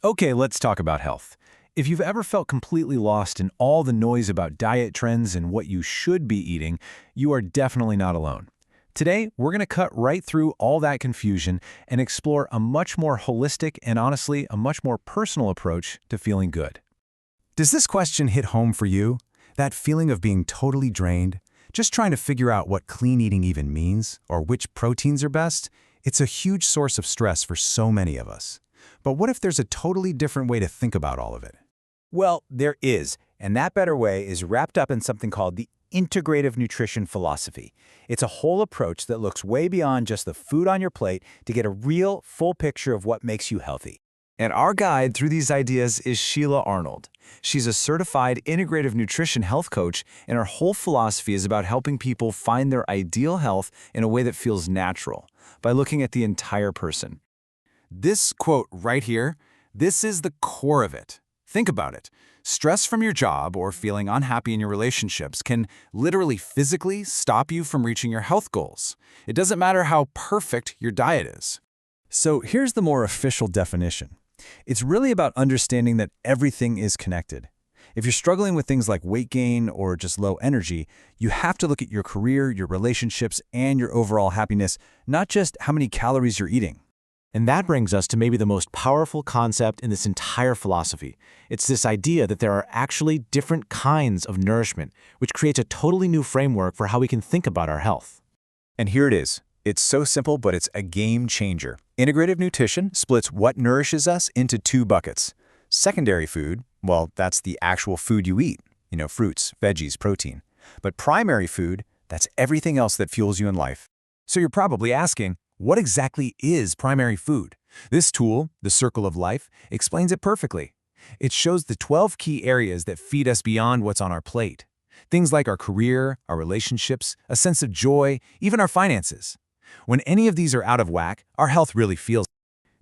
Okay, let's talk about health. If you've ever felt completely lost in all the noise about diet trends and what you should be eating, you are definitely not alone. Today, we're going to cut right through all that confusion and explore a much more holistic and honestly, a much more personal approach to feeling good. Does this question hit home for you? That feeling of being totally drained? Just trying to figure out what clean eating even means, or which proteins are best? It's a huge source of stress for so many of us. But what if there's a totally different way to think about all of it? Well, there is, and that better way is wrapped up in something called the Integrative nutrition philosophy. It's a whole approach that looks way beyond just the food on your plate to get a real, full picture of what makes you healthy. And our guide through these ideas is Sheila Arnold. She's a certified integrative nutrition health coach, and her whole philosophy is about helping people find their ideal health in a way that feels natural, by looking at the entire person. This quote right here, this is the core of it. Think about it. Stress from your job or feeling unhappy in your relationships can literally physically stop you from reaching your health goals. It doesn't matter how perfect your diet is. So here's the more official definition. It's really about understanding that everything is connected. If you're struggling with things like weight gain or just low energy, you have to look at your career, your relationships, and your overall happiness, not just how many calories you're eating. And that brings us to maybe the most powerful concept in this entire philosophy. It's this idea that there are actually different kinds of nourishment, which creates a totally new framework for how we can think about our health. And here it is. It's so simple, but it's a game changer. Integrative nutrition splits what nourishes us into two buckets. Secondary food, well, that's the actual food you eat, fruits, veggies, protein. But primary food, that's everything else that fuels you in life. So you're probably asking, what exactly is primary food? This tool, the Circle of Life, explains it perfectly. It shows the 12 key areas that feed us beyond what's on our plate. Things like our career, our relationships, a sense of joy, even our finances. When any of these are out of whack, our health really feels.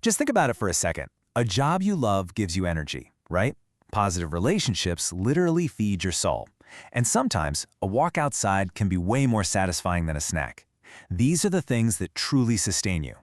Just think about it for a second. A job you love gives you energy, right? Positive relationships literally feed your soul. And sometimes, a walk outside can be way more satisfying than a snack. These are the things that truly sustain you.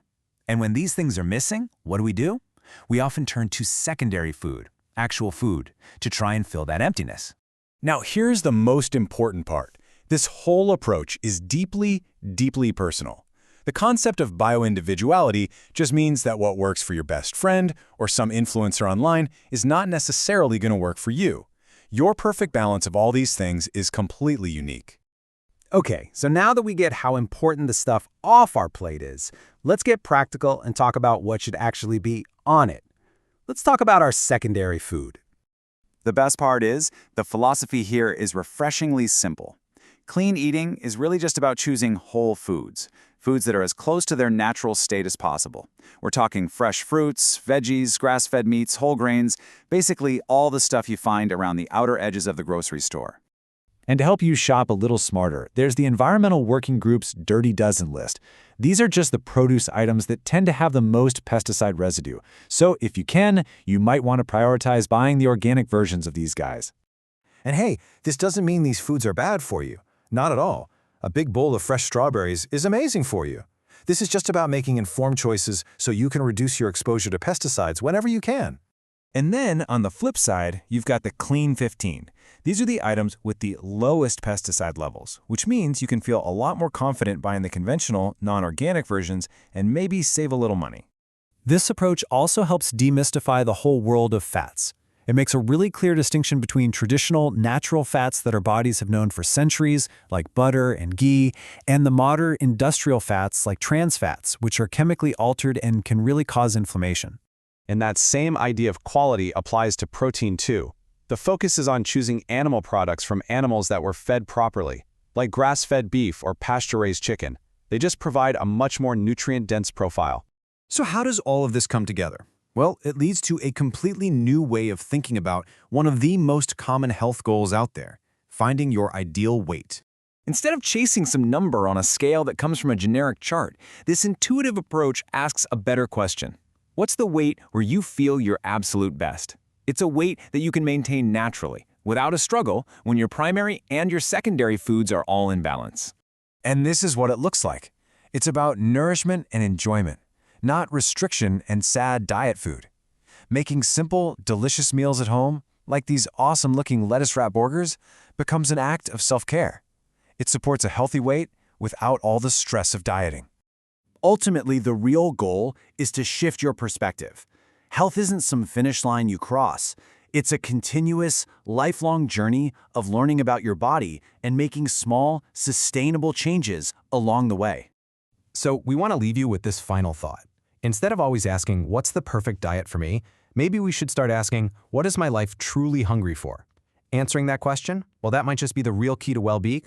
And when these things are missing, what do? We often turn to secondary food, actual food, to try and fill that emptiness. Now, here's the most important part. This whole approach is deeply, deeply personal. The concept of bioindividuality just means that what works for your best friend or some influencer online is not necessarily going to work for you. Your perfect balance of all these things is completely unique. Okay, so now that we get how important the stuff off our plate is, let's get practical and talk about what should actually be on it. Let's talk about our secondary food. The best part is, the philosophy here is refreshingly simple. Clean eating is really just about choosing whole foods, foods that are as close to their natural state as possible. We're talking fresh fruits, veggies, grass-fed meats, whole grains, basically all the stuff you find around the outer edges of the grocery store. And to help you shop a little smarter, there's the Environmental Working Group's Dirty Dozen list. These are just the produce items that tend to have the most pesticide residue. So if you can, you might want to prioritize buying the organic versions of these guys. And hey, this doesn't mean these foods are bad for you. Not at all. A big bowl of fresh strawberries is amazing for you. This is just about making informed choices so you can reduce your exposure to pesticides whenever you can. And then, on the flip side, you've got the Clean 15. These are the items with the lowest pesticide levels, which means you can feel a lot more confident buying the conventional, non-organic versions and maybe save a little money. This approach also helps demystify the whole world of fats. It makes a really clear distinction between traditional, natural fats that our bodies have known for centuries, like butter and ghee, and the modern industrial fats like trans fats, which are chemically altered and can really cause inflammation. And that same idea of quality applies to protein too. The focus is on choosing animal products from animals that were fed properly, like grass-fed beef or pasture-raised chicken. They just provide a much more nutrient-dense profile. So how does all of this come together? Well, it leads to a completely new way of thinking about one of the most common health goals out there, finding your ideal weight. Instead of chasing some number on a scale that comes from a generic chart, this intuitive approach asks a better question. What's the weight where you feel your absolute best? It's a weight that you can maintain naturally, without a struggle, when your primary and your secondary foods are all in balance. And this is what it looks like. It's about nourishment and enjoyment, not restriction and sad diet food. Making simple, delicious meals at home, like these awesome-looking lettuce-wrapped burgers, becomes an act of self-care. It supports a healthy weight without all the stress of dieting. Ultimately, the real goal is to shift your perspective. Health isn't some finish line you cross. It's a continuous, lifelong journey of learning about your body and making small, sustainable changes along the way. So we want to leave you with this final thought. Instead of always asking, what's the perfect diet for me? Maybe we should start asking, what is my life truly hungry for? Answering that question, well, that might just be the real key to well-being.